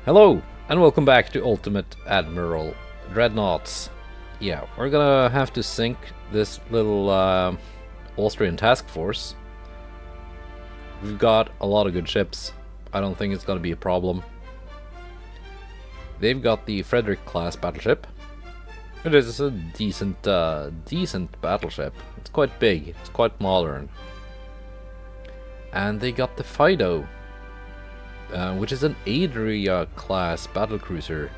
Hello, and welcome back to Ultimate Admiral Dreadnoughts. Yeah, we're gonna have to sink this little Austrian task force. We've got a lot of good ships. I don't think it's gonna be a problem. They've got the Frederick class battleship. It is a decent battleship. It's quite big, it's quite modern. And they got the Fido, which is an Adria class battlecruiser.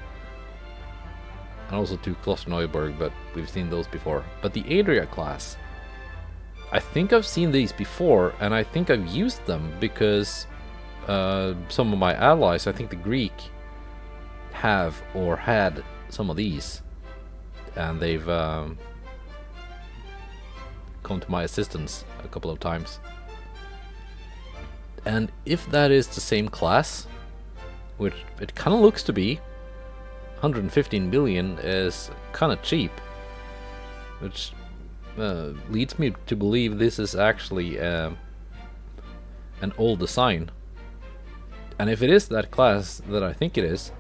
And also two Kloster-Neuburg, but we've seen those before. But the Adria class, I think I've seen these before, and I think I've used them because some of my allies, I think the Greek, have or had some of these. And they've come to my assistance a couple of times. And if that is the same class, which it kind of looks to be, 115 million is kind of cheap, which leads me to believe this is actually an old design. And if it is that class that I think it is,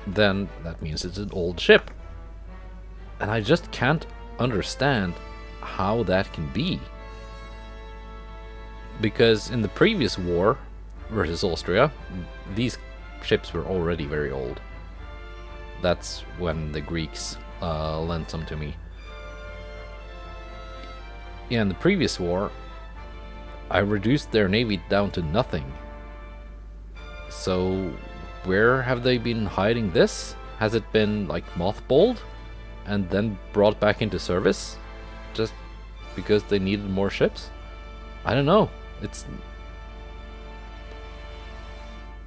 then that means it's an old ship. And I just can't understand how that can be. Because in the previous war versus Austria, these ships were already very old. That's when the Greeks lent them to me. Yeah, in the previous war, I reduced their navy down to nothing. So, where have they been hiding this? Has it been like mothballed and then brought back into service just because they needed more ships? I don't know.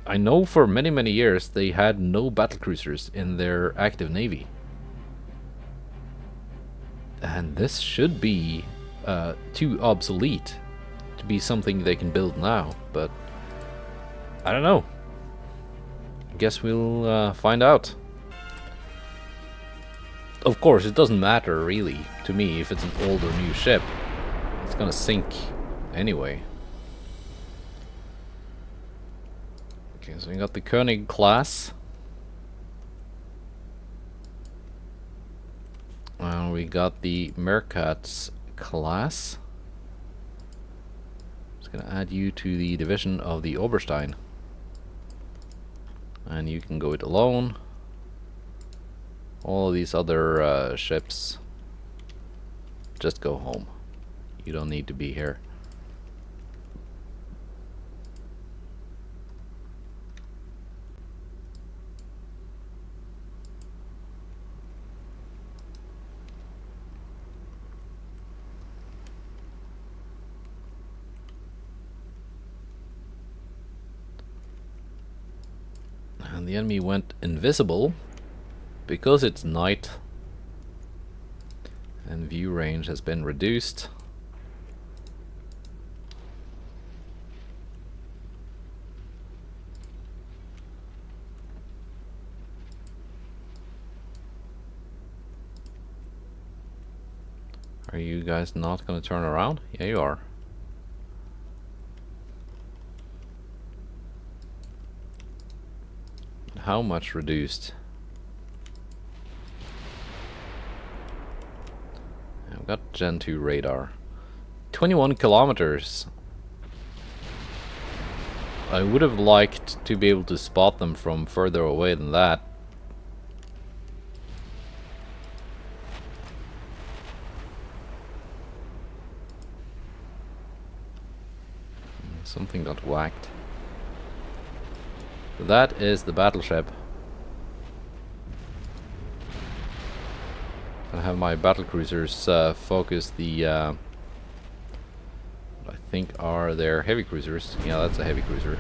I know for many years they had no battlecruisers in their active navy. And this should be too obsolete to be something they can build now, but I don't know. I guess we'll find out. Of course, it doesn't matter really to me if it's an old or new ship. It's gonna sink anyway. Okay, so we got the König class. We got the Merkatz class. Just gonna add you to the division of the Oberstein. And you can go it alone. All of these other ships, just go home. You don't need to be here. And the enemy went invisible because it's night and view range has been reduced. Are you guys not going to turn around? Yeah, you are. How much reduced? I've got Gen 2 radar. 21 kilometers. I would have liked to be able to spot them from further away than that. Something got whacked. That is the battleship. I have my battlecruisers focus the I think are their heavy cruisers. Yeah, that's a heavy cruiser.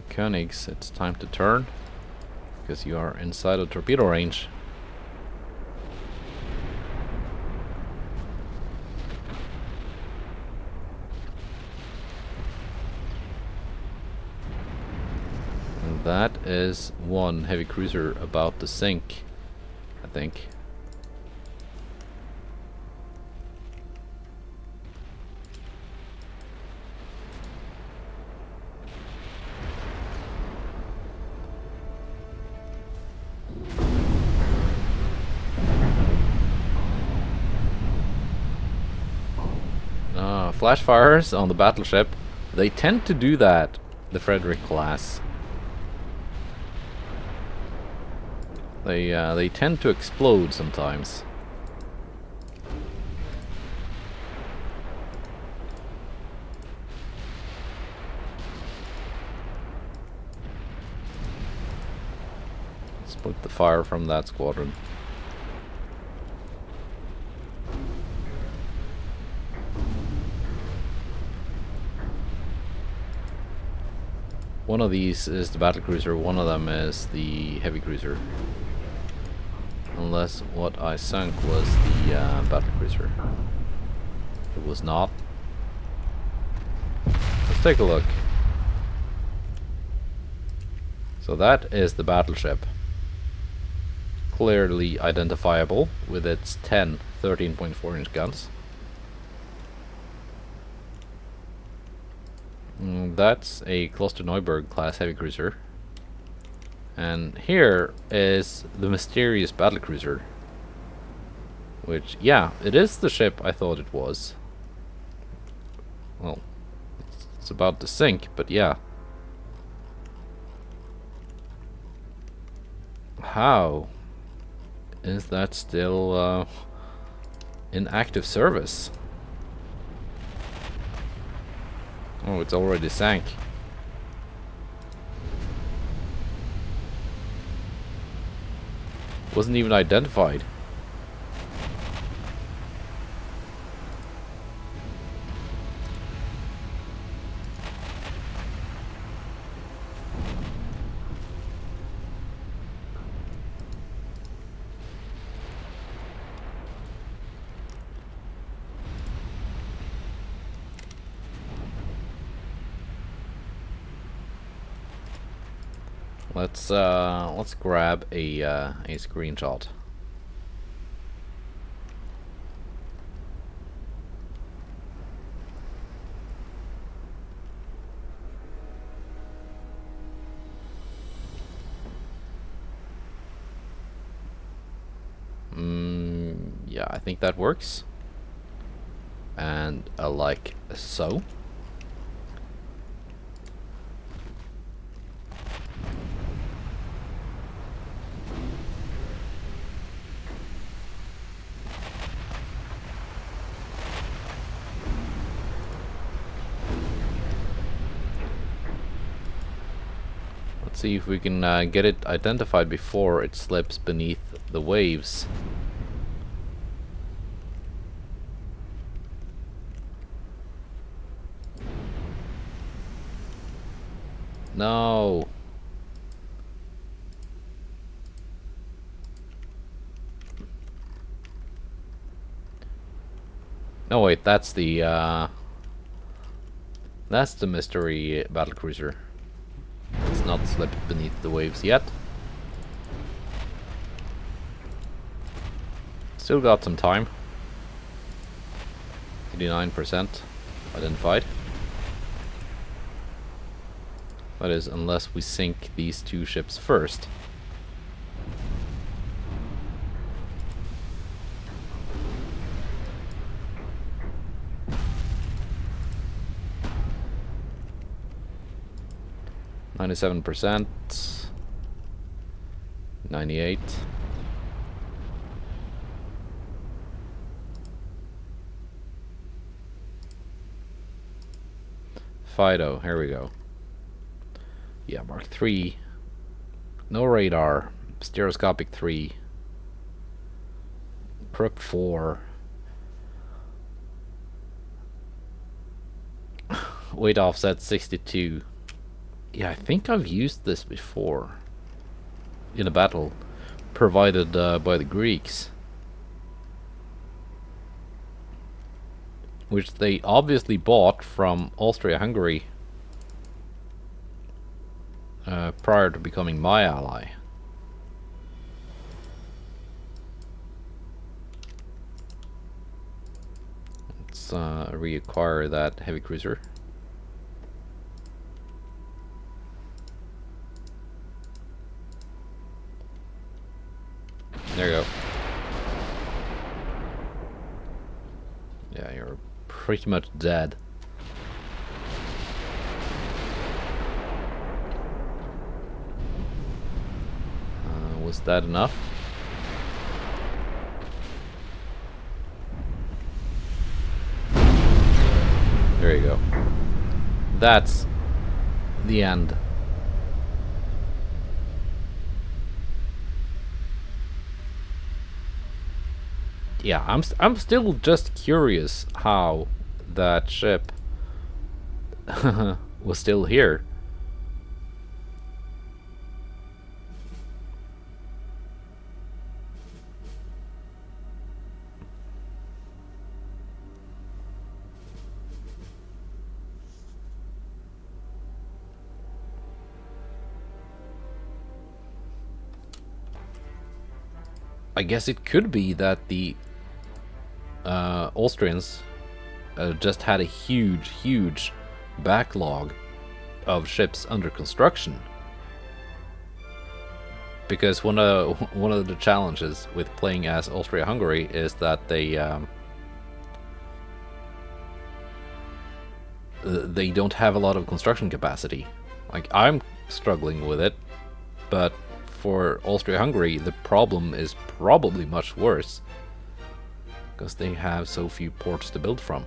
Königs, it's time to turn because you are inside of torpedo range. That is one heavy cruiser about to sink, I think. flash fires on the battleship. They tend to do that, the Frederick class. They tend to explode sometimes. Split the fire from that squadron. One of these is the battlecruiser, one of them is the heavy cruiser. Unless what I sunk was the battlecruiser. It was not. Let's take a look. So that is the battleship. Clearly identifiable with its 10 13.4-inch guns. That's a Kloster-Neuburg class heavy cruiser. And here is the mysterious battlecruiser. Which, yeah, it is the ship I thought it was. Well, it's about to sink, but yeah. How is that still in active service? Oh, it's already sank. Wasn't even identified. Let's grab a screenshot. Yeah, I think that works. And like so. Let's see if we can get it identified before it slips beneath the waves. No. No, wait, that's the mystery battlecruiser. It's not slipped beneath the waves yet. Still got some time. 89% identified. That is, unless we sink these two ships first. %, 98. Fido, here we go. Yeah, Mark 3. No radar. Stereoscopic 3. Prep 4. Weight offset 62. Yeah, I think I've used this before in a battle provided by the Greeks, which they obviously bought from Austria-Hungary prior to becoming my ally. Let's reacquire that heavy cruiser. There you go. Yeah, you're pretty much dead. Was that enough? There you go. That's the end. Yeah, I'm still just curious how that ship was still here. I guess it could be that the Austrians just had a huge backlog of ships under construction. Because one of the challenges with playing as Austria-Hungary is that they don't have a lot of construction capacity. Like, I'm struggling with it, but for Austria-Hungary the problem is probably much worse because they have so few ports to build from.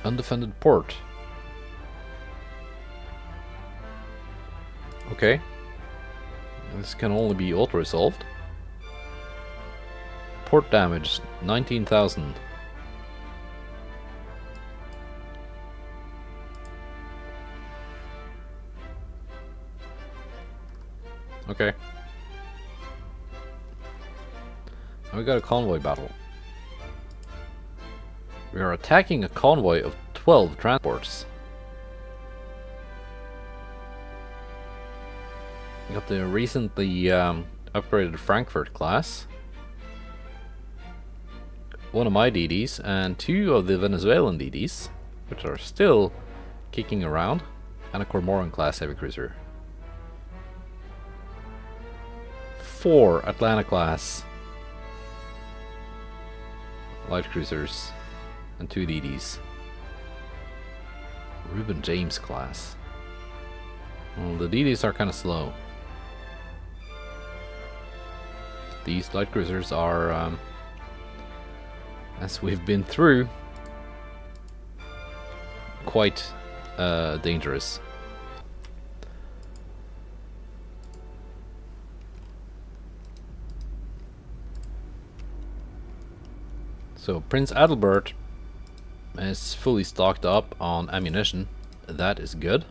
Undefended port. Okay. This can only be auto-resolved. Port damage, 19,000. Okay. Now we got a convoy battle. We are attacking a convoy of 12 transports. We got the recently upgraded Frankfurt class. One of my DDs and two of the Venezuelan DDs, which are still kicking around, and a Cormoran class heavy cruiser. 4 Atlanta class light cruisers and 2 DDs. Reuben James class. Well, the DDs are kind of slow. These light cruisers are, as we've been through, quite dangerous. So Prince Adalbert is fully stocked up on ammunition. That is good.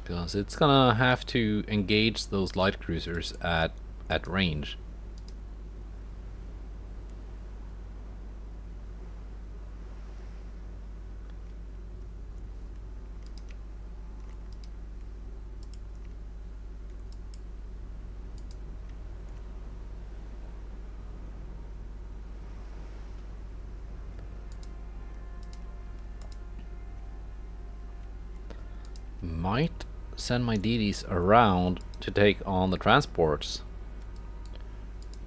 Because it's gonna have to engage those light cruisers at range. Might send my DDs around to take on the transports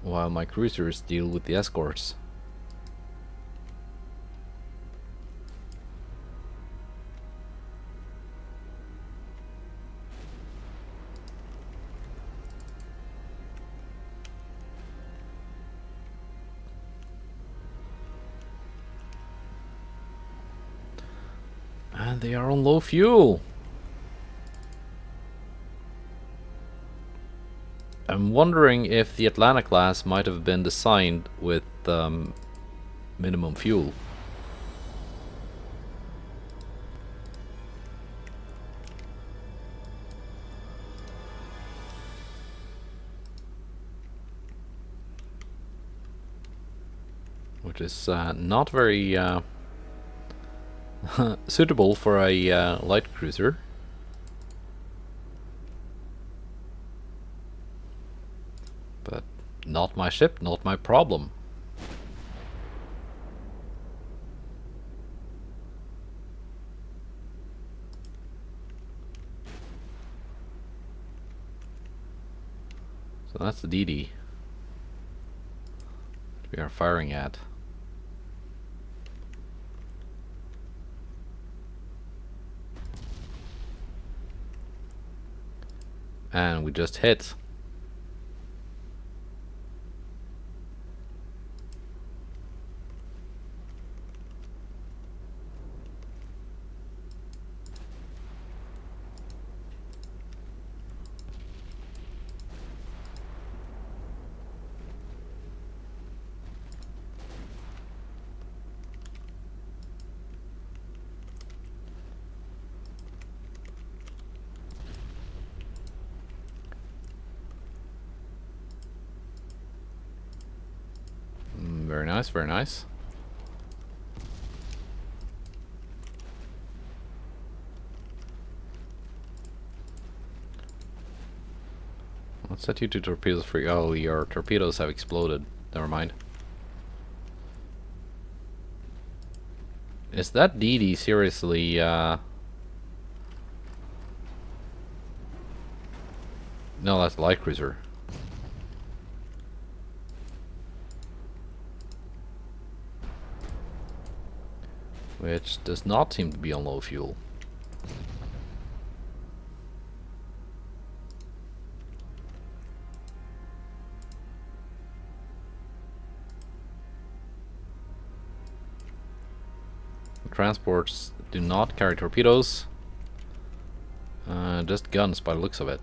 while my cruisers deal with the escorts. And they are on low fuel. I'm wondering if the Atlanta class might have been designed with minimum fuel. Which is not very suitable for a light cruiser. But not my ship, not my problem. So that's the DD we are firing at. And we just hit. Very nice, very nice. Let's set you to torpedoes free. Oh, your torpedoes have exploded. Never mind. Is that DD seriously, No, that's light cruiser. Which does not seem to be on low fuel. Transports do not carry torpedoes. Just guns by the looks of it.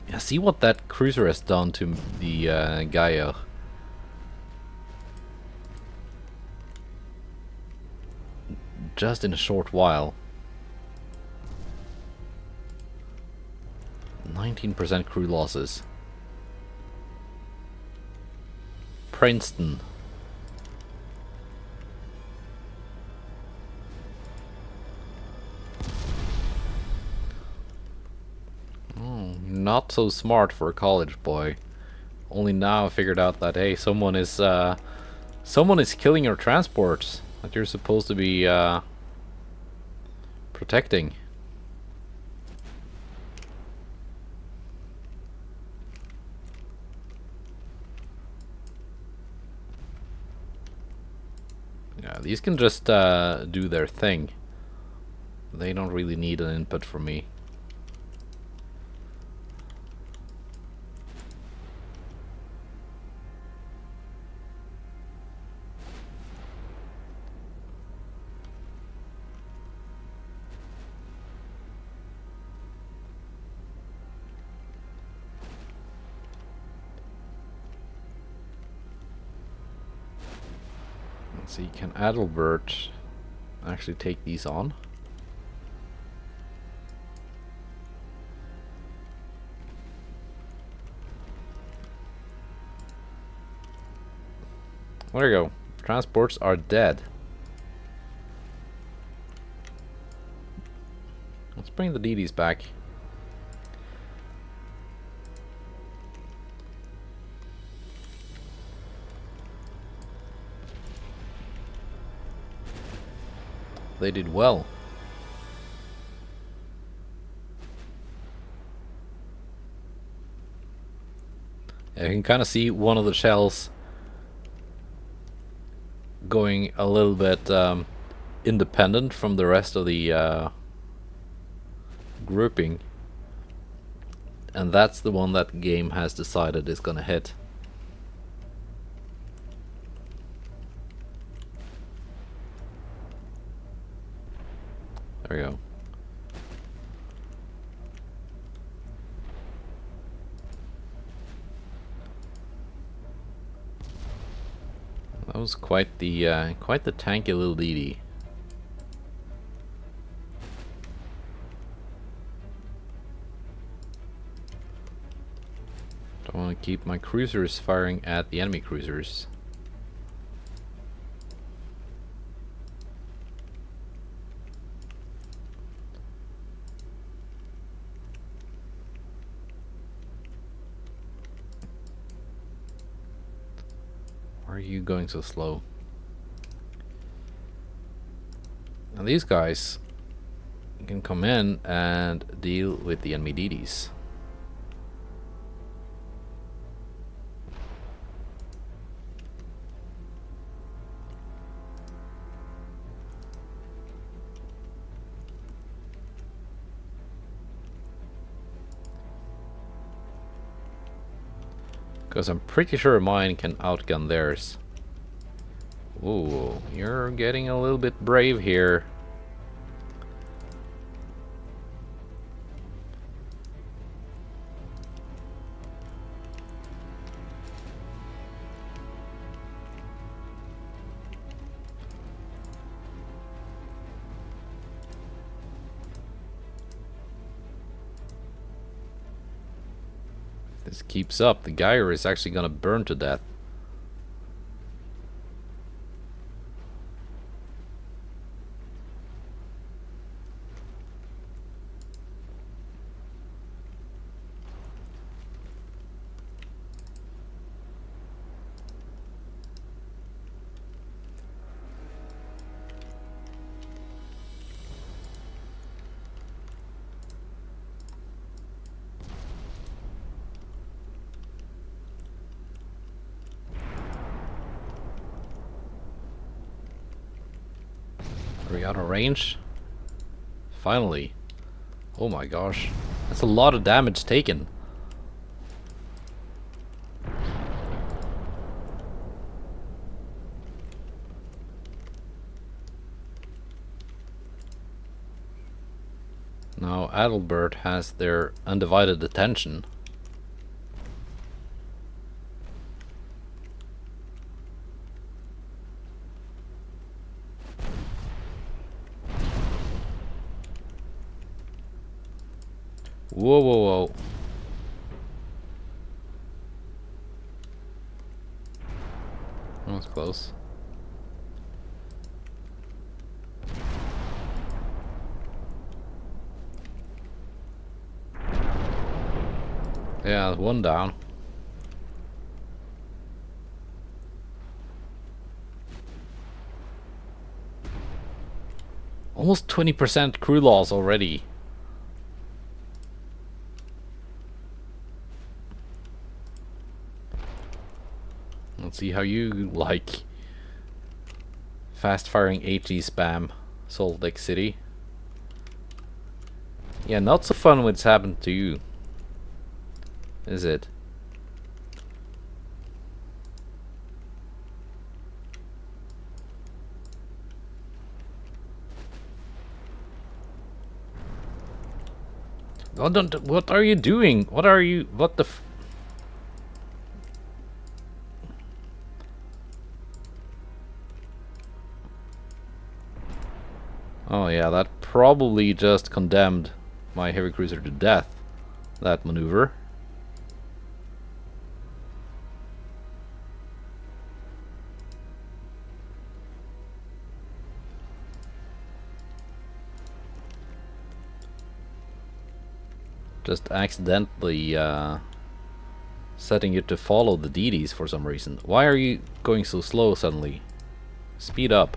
Yeah, see what that cruiser has done to the Gaia. Just in a short while. 19% crew losses. Princeton. Oh, not so smart for a college boy. Only now I figured out that, hey, someone is killing your transports that you're supposed to be protecting. Yeah, these can just do their thing. They don't really need an input from me. Let's see, can Adalbert actually take these on? There you go. Transports are dead. Let's bring the DDs back. They did well. Yeah, you can kind of see one of the shells going a little bit independent from the rest of the grouping, and that's the one that the game has decided is gonna hit. There we go. That was quite the tanky little DD. Don't want to keep my cruisers firing at the enemy cruisers. are you going so slow? And these guys can come in and deal with the enemy DDs. Because I'm pretty sure mine can outgun theirs. Ooh, you're getting a little bit brave here. This keeps up, the Gyre is actually gonna burn to death. Are we out of range? Finally. Oh my gosh. That's a lot of damage taken. Now Adalbert has their undivided attention. Whoa, whoa, whoa. That was close. Yeah, one down. Almost 20% crew loss already. Let's see how you like fast firing HE spam Salt Lake City. Yeah, not so fun what's happened to you, is it? Oh, don't, what are you doing? What are you, what the f... Oh yeah, that probably just condemned my heavy cruiser to death, that maneuver. Just accidentally setting it to follow the DDs for some reason. Why are you going so slow suddenly? Speed up.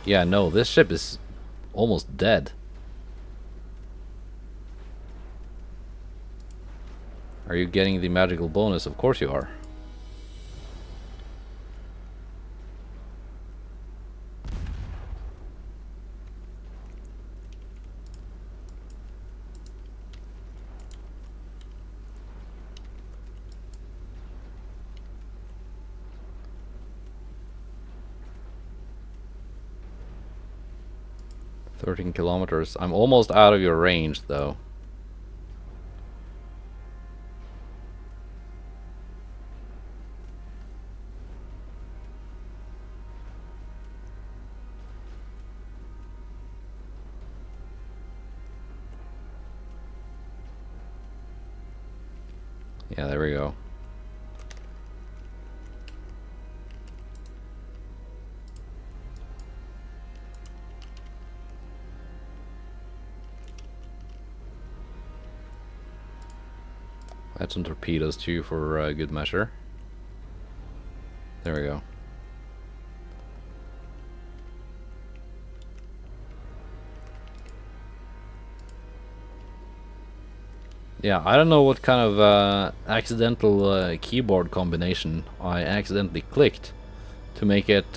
Yeah, no, this ship is almost dead. Are you getting the magical bonus? Of course you are. "13 kilometers. I'm almost out of your range, though. Yeah, there we go. Add some torpedoes too for good measure. There we go. Yeah, I don't know what kind of accidental keyboard combination I accidentally clicked to make it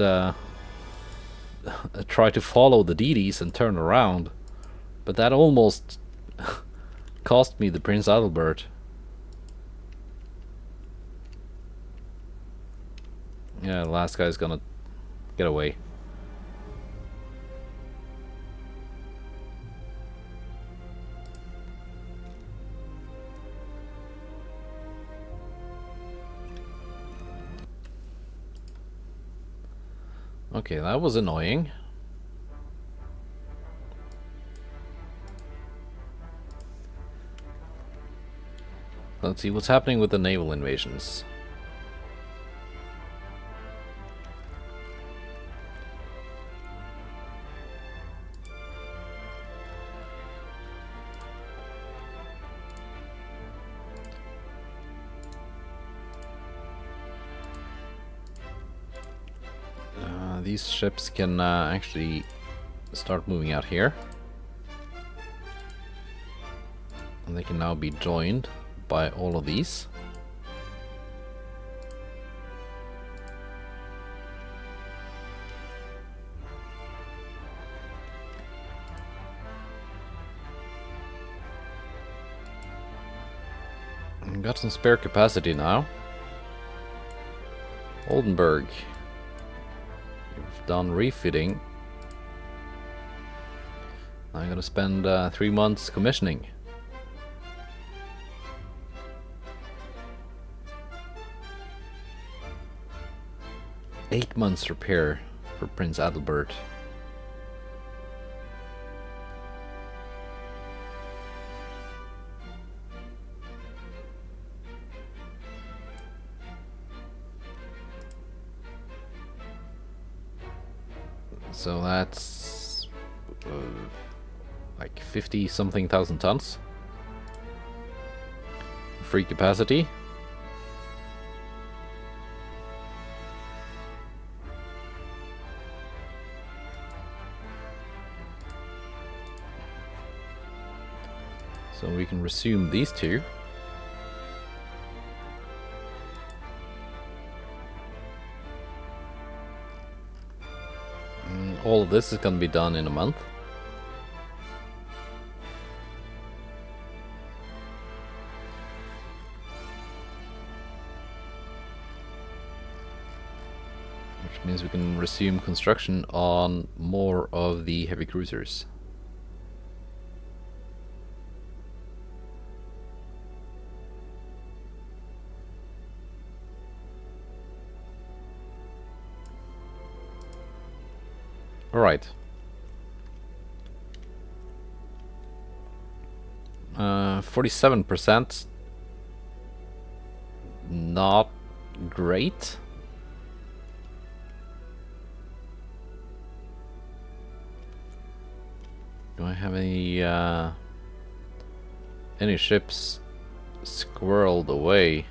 try to follow the DDs and turn around. But that almost cost me the Prince Adalbert. Yeah, the last guy's gonna get away. Okay, that was annoying. Let's see what's happening with the naval invasions. These ships can actually start moving out here. And they can now be joined by all of these. And got some spare capacity now. Oldenburg. We've done refitting. I'm gonna spend 3 months commissioning. Eight months repair for Prince Adalbert. So that's like 50 something thousand tons free capacity. So we can resume these two. All of this is going to be done in a month. Which means we can resume construction on more of the heavy cruisers. Alright. 47%. Not great. Do I have any ships squirreled away?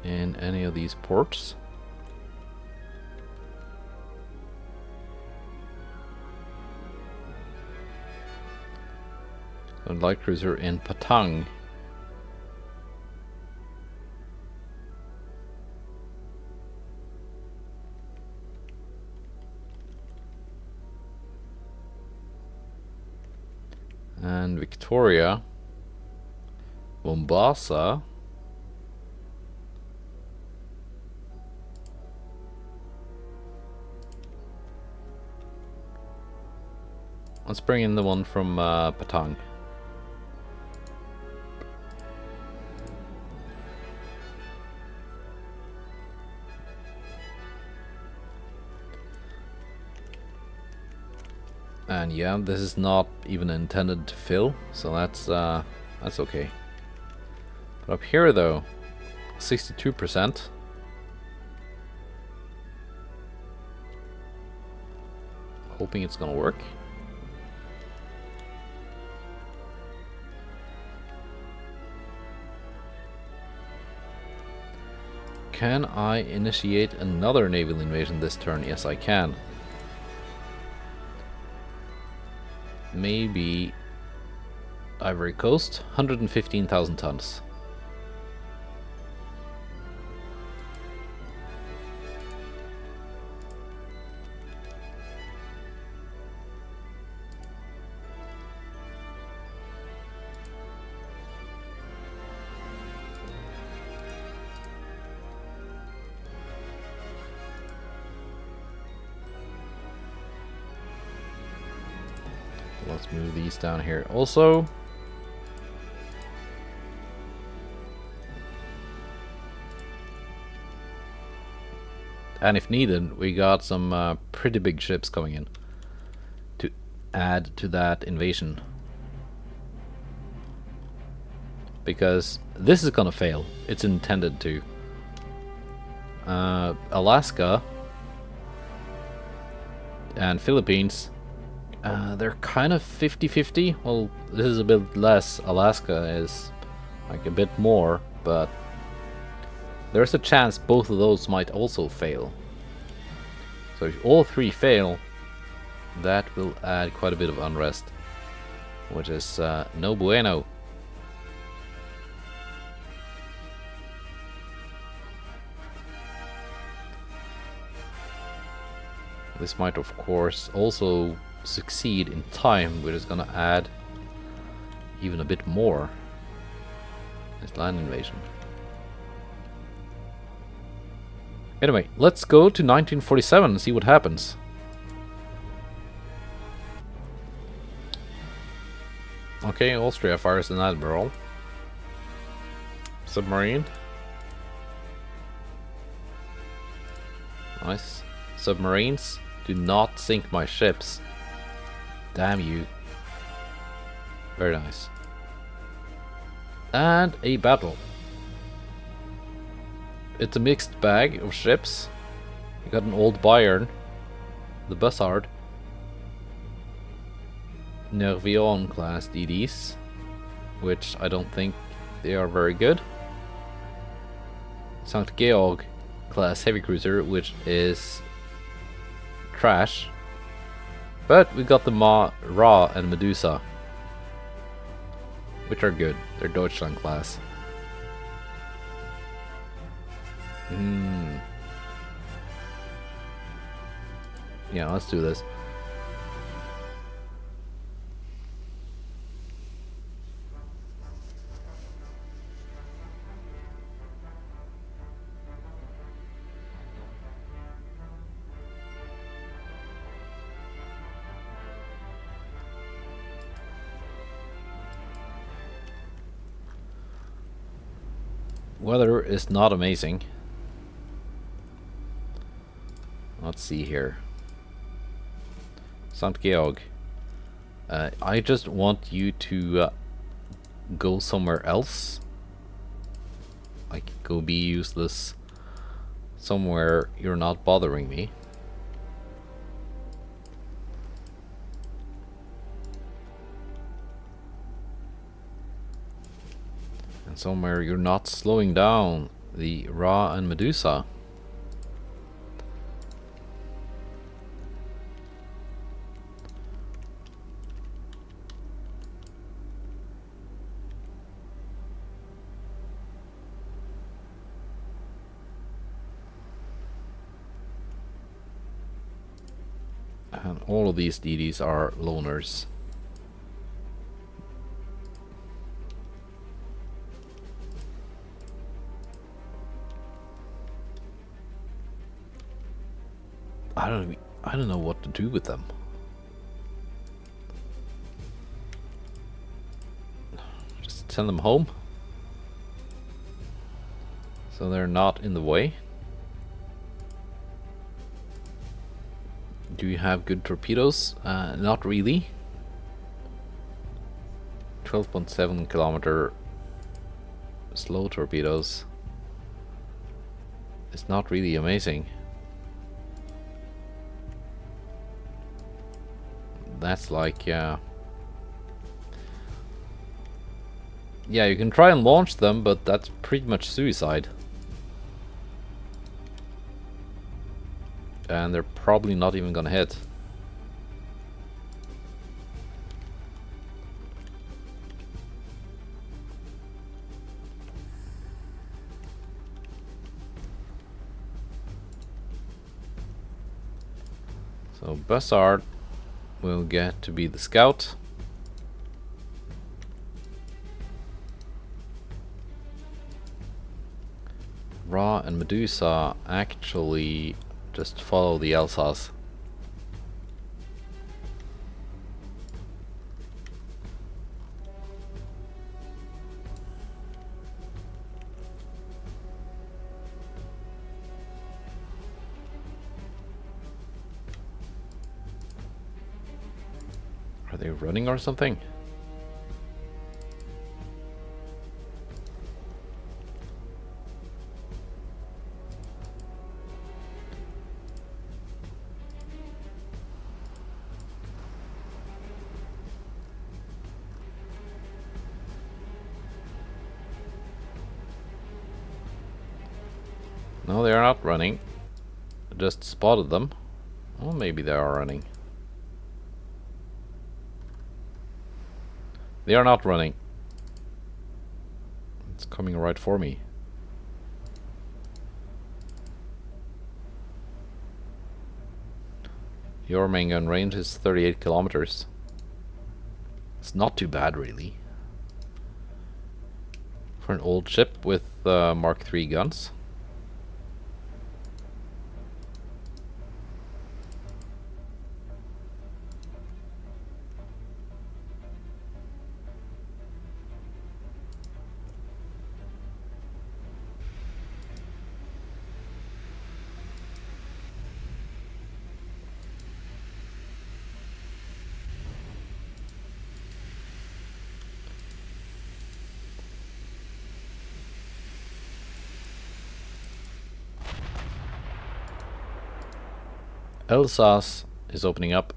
In any of these ports? A light cruiser in Patang. And Victoria, Mombasa. Let's bring in the one from Patang. And yeah, this is not even intended to fill, so that's okay. But up here though, 62%. Hoping it's gonna work. Can I initiate another naval invasion this turn? Yes, I can. Maybe Ivory Coast, 115,000 tons. Let's move these down here also. And if needed, we got some pretty big ships coming in to add to that invasion. Because this is gonna fail. It's intended to. Alaska and Philippines, they're kind of 50-50. Well, this is a bit less. Alaska is like a bit more, but there's a chance both of those might also fail. So if all three fail, that will add quite a bit of unrest, which is no bueno. This might of course also succeed in time, which is gonna add even a bit more. This land invasion. Anyway, let's go to 1947 and see what happens. Okay, Austria fires an admiral. Submarine. Nice. Submarines, do not sink my ships. Damn you. Very nice. And a battle. It's a mixed bag of ships. You got an old Bayern, the Bussard, Nervion class DDs, which I don't think they are very good. St. Georg class heavy cruiser, which is trash. But we got the Ra and Medusa, which are good. They're Deutschland class. Yeah, let's do this. Weather is not amazing. Let's see here. St. Georg. I just want you to go somewhere else. Like, go be useless somewhere you're not bothering me. And somewhere you're not slowing down the Ra and Medusa. And all of these DDs are loners. I don't know what to do with them. Just send them home, so they're not in the way. Do you have good torpedoes? Not really. 12.7 kilometer slow torpedoes. It's not really amazing. that's like, yeah, you can try and launch them, but that's pretty much suicide. And they're probably not even gonna hit. So Bussard will get to be the scout. Ra and Medusa actually just follow the Elsas. Are they running or something? No, they are not running. I just spotted them. Oh, maybe they are running. They are not running. It's coming right for me. Your main gun range is 38 kilometers. It's not too bad, really. For an old ship with Mark III guns. Elsas is opening up.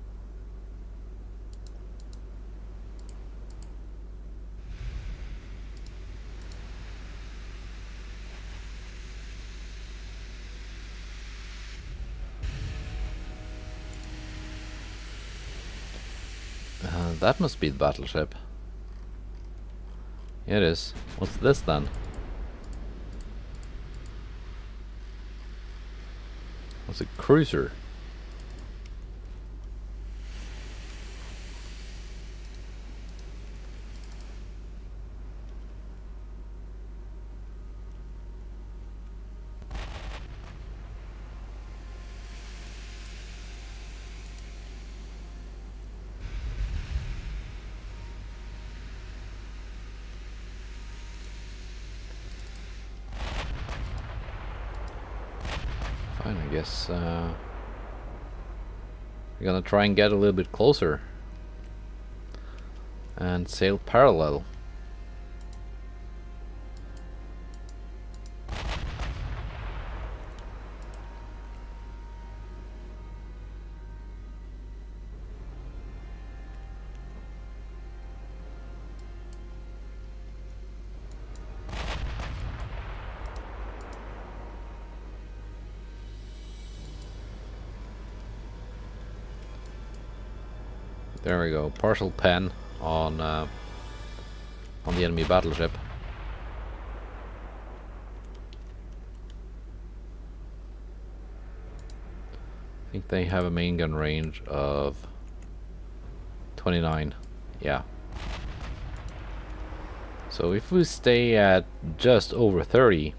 That must be the battleship. Yeah, it is. What's this then? What's a cruiser? Fine, I guess we're gonna try and get a little bit closer and sail parallel. There we go. Partial pen on the enemy battleship. I think they have a main gun range of 29. Yeah. So if we stay at just over 30,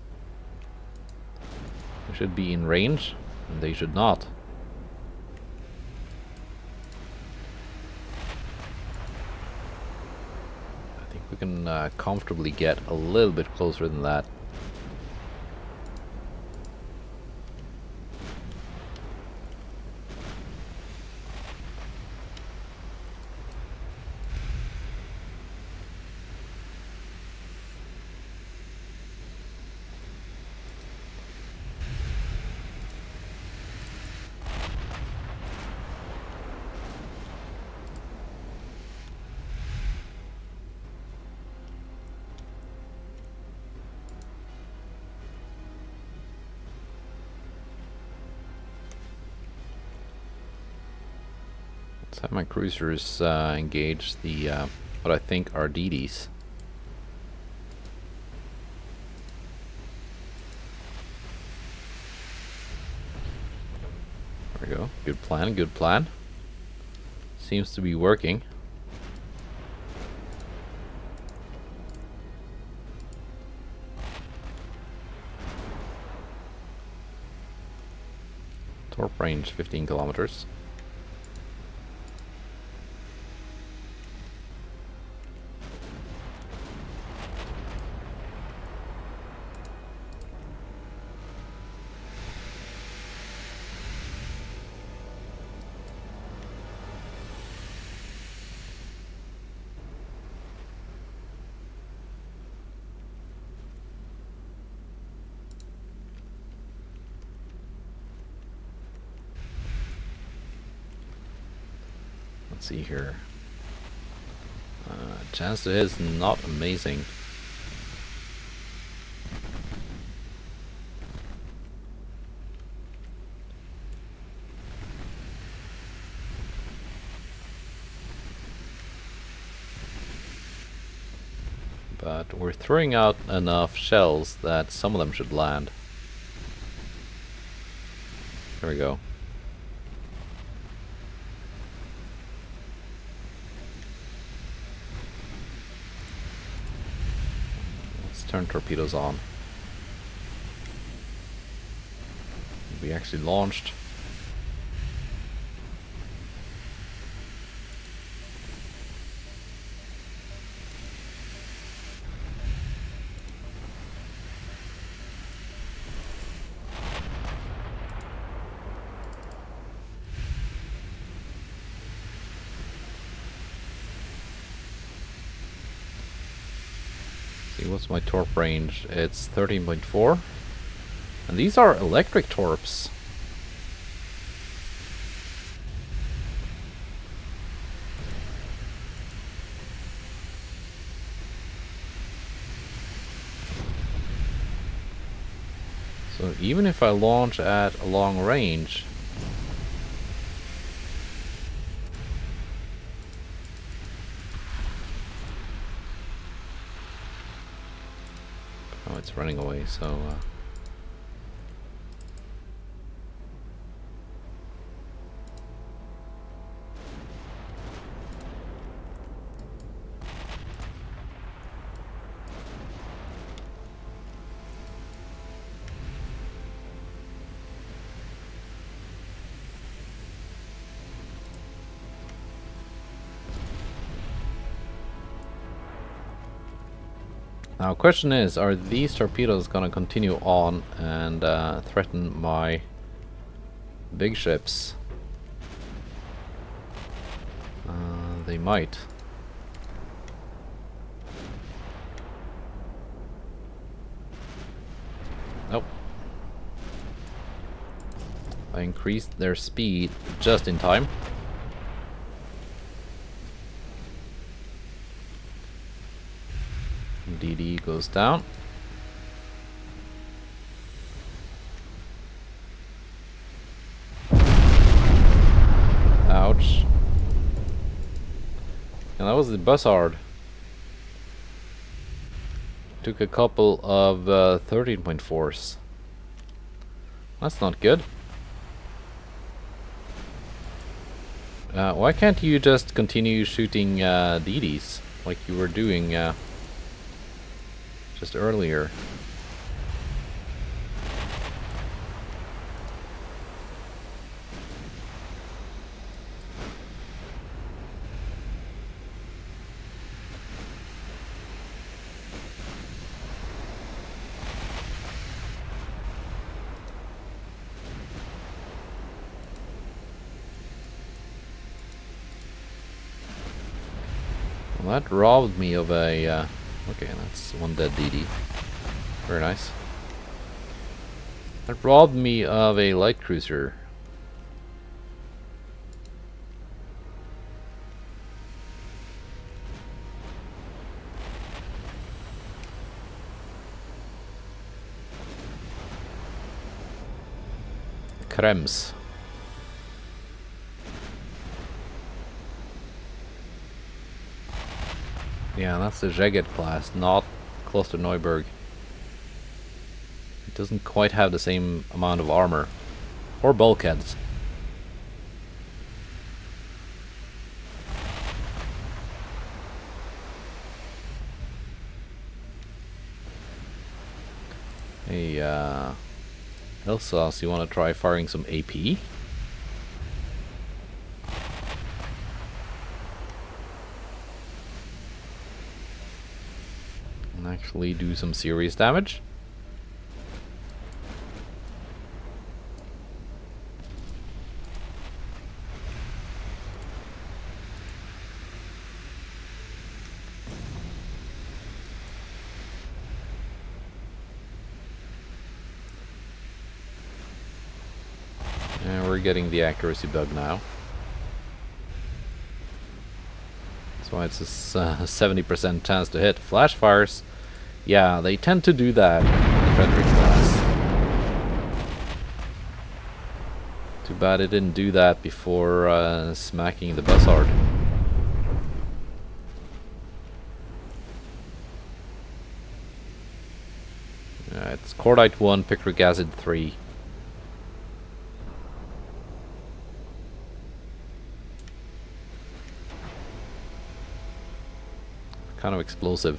we should be in range, and they should not. We can comfortably get a little bit closer than that. Let's have my cruisers engage the what I think are DDs. There we go. Good plan, good plan. Seems to be working. Torp range 15 kilometers. Let's see here. Chance to hit is not amazing. But we're throwing out enough shells that some of them should land. There we go. Turn torpedoes on. We actually launched. What's my torp range? It's 13.4. And these are electric torps. So even if I launch at a long range, it's running away, so now, question is, are these torpedoes gonna continue on and threaten my big ships? They might. Nope. I increased their speed just in time. DD goes down. Ouch. And that was the buzzard. Took a couple of 13.4s. That's not good. Why can't you just continue shooting DDs like you were doing just earlier? Well, that robbed me of a okay, that's one dead DD. Very nice. That robbed me of a light cruiser. Krems. Yeah, that's the Jagged class, not Cluster Neuburg. It doesn't quite have the same amount of armor. Or bulkheads. Hey, Elsass, you want to try firing some AP? And actually do some serious damage? And we're getting the accuracy bug now. That's why it's a 70% chance to hit. Flash fires, yeah, they tend to do that in the Frederick class. Too bad it didn't do that before smacking the Buzzard. It's Cordite 1, Picric Acid 3. Kind of explosive.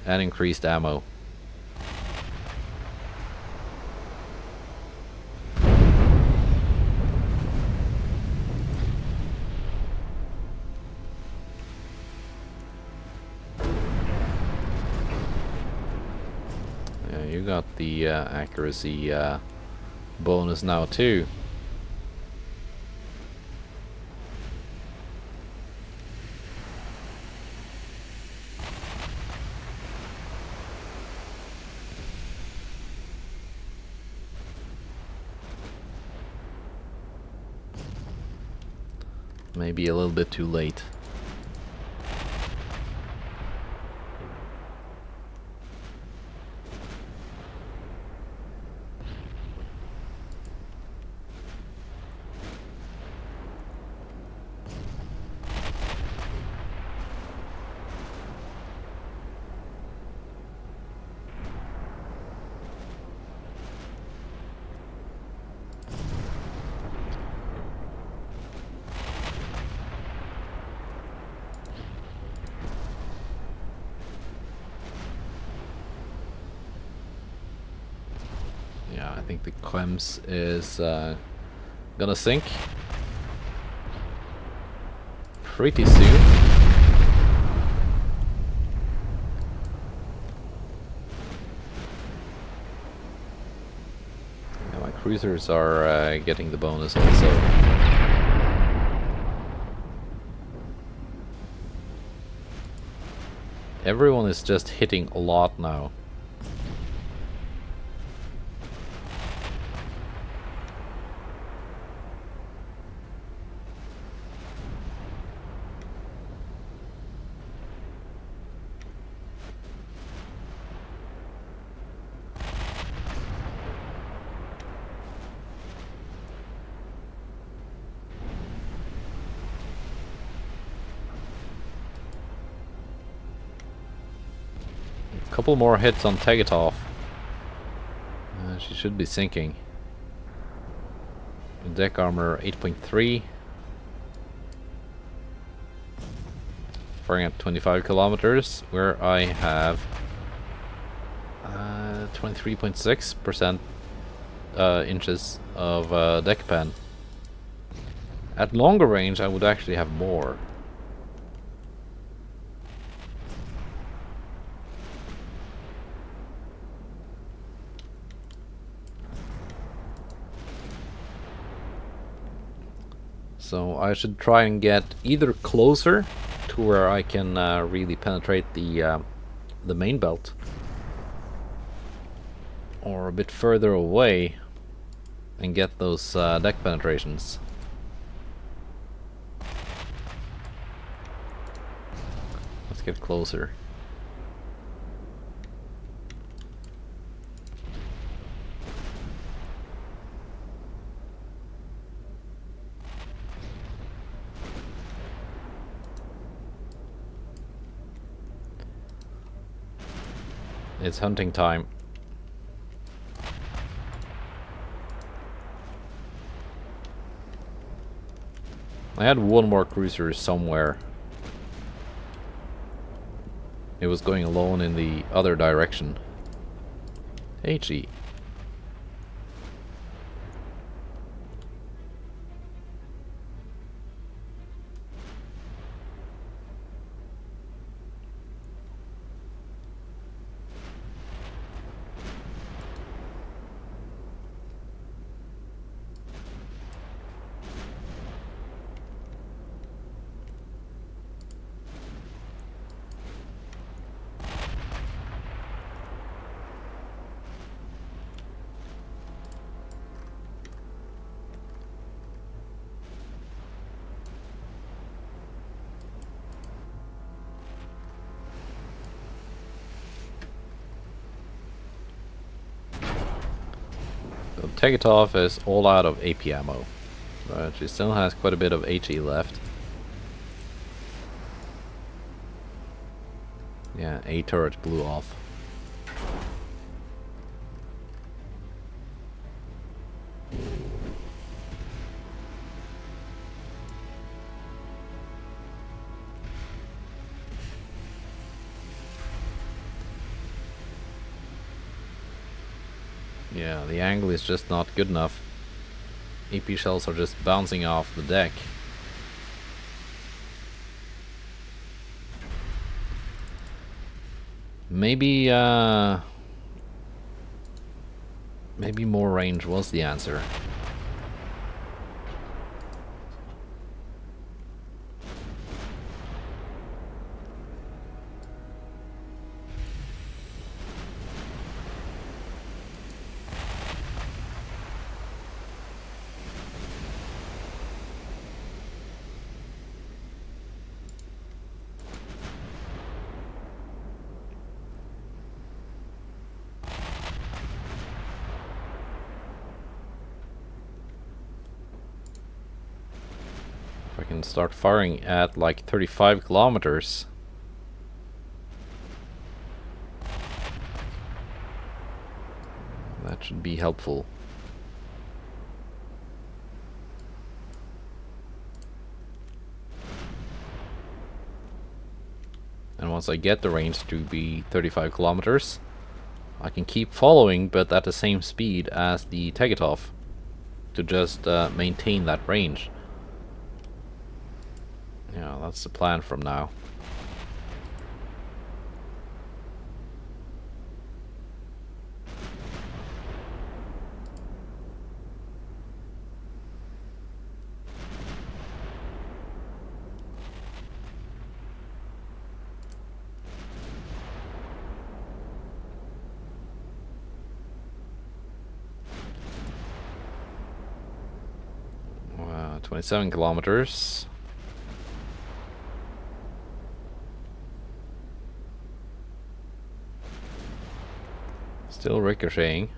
And increased ammo. Yeah, you got the accuracy bonus now too. Maybe a little bit too late. Yeah, I think the Krems is gonna sink pretty soon. Yeah, my cruisers are getting the bonus also. Everyone is just hitting a lot now. Couple more hits on Tegetov. She should be sinking. Deck armor 8.3. Firing at 25 kilometers, where I have 23.6% inches of deck pen. At longer range, I would actually have more. So I should try and get either closer to where I can really penetrate the main belt, or a bit further away and get those deck penetrations. Let's get closer. It's hunting time. I had one more cruiser somewhere. It was going alone in the other direction. HE. So Tegetov is all out of AP ammo, but she still has quite a bit of HE left. Yeah, a turret blew off. Yeah, the angle is just not good enough. AP shells are just bouncing off the deck. Maybe, maybe more range was the answer. I can start firing at like 35 kilometers. That should be helpful. And once I get the range to be 35 kilometers, I can keep following, but at the same speed as the Tegetov, to just maintain that range. Yeah, that's the plan from now. Wow, 27 kilometers. Still ricocheting.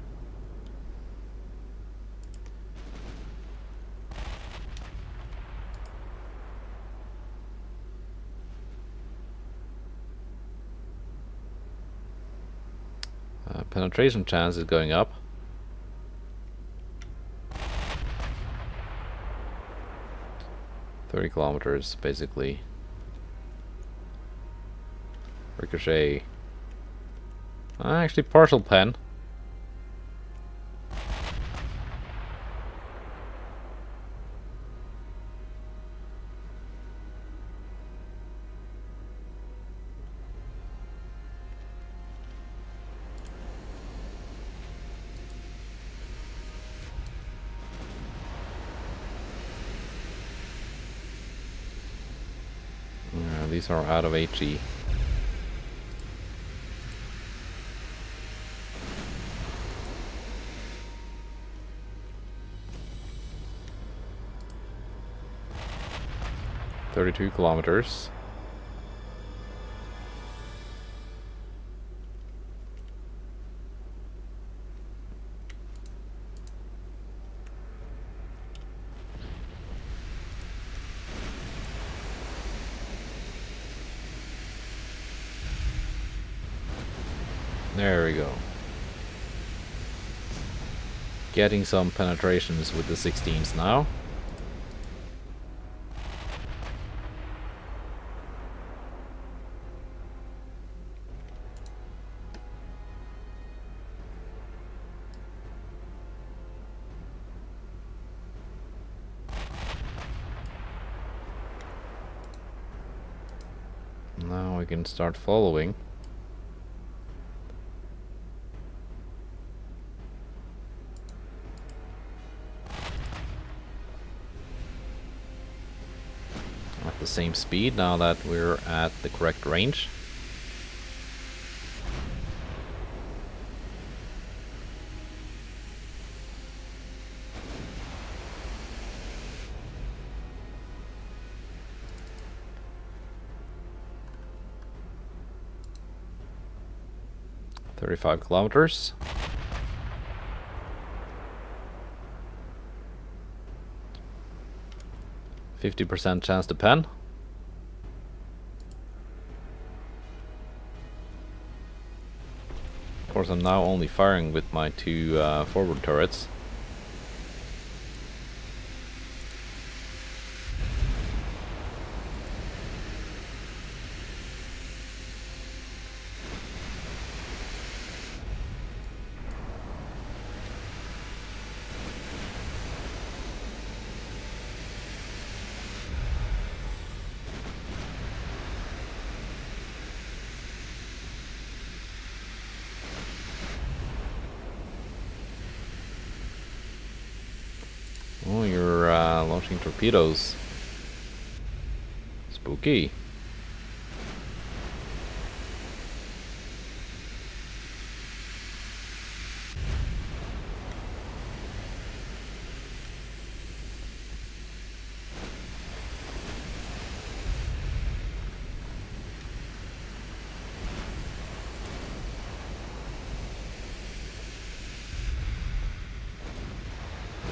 Penetration chance is going up. "30 kilometers, basically. Ricochet. Actually, partial pen. These are out of HE. "32 kilometers. There we go. Getting some penetrations with the 16s now. Now we can start following. At the same speed now that we're at the correct range. "35 kilometers. 50% chance to pen. Of course, I'm now only firing with my two forward turrets. Oh, you're launching torpedoes. Spooky.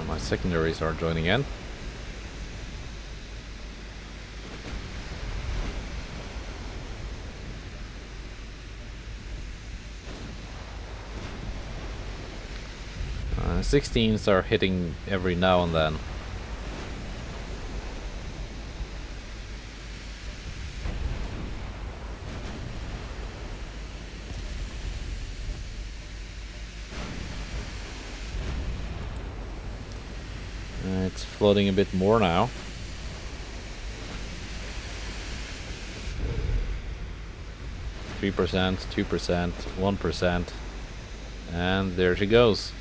My secondaries are joining in. Uh, 16s are hitting every now and then. It's floating a bit more now. %, 2%, 1%, and there she goes.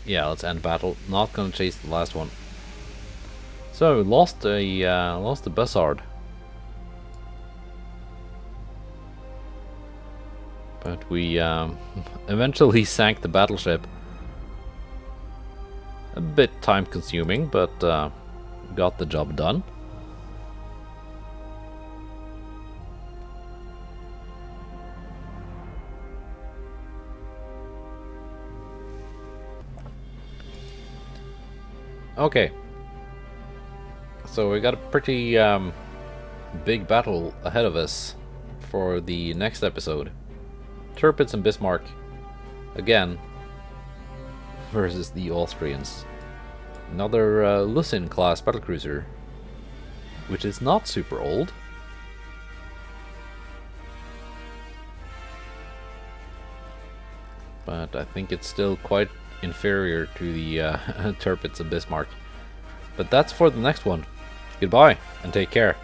Yeah, let's end battle. Not gonna chase the last one. So lost a buzzard. But we eventually sank the battleship. A bit time consuming, but got the job done. Okay. So we got a pretty big battle ahead of us for the next episode. Tirpitz and Bismarck again versus the Austrians. Another Lucin class battlecruiser, which is not super old. But I think it's still quite inferior to the Tirpitz and Bismarck. But that's for the next one. Goodbye and take care.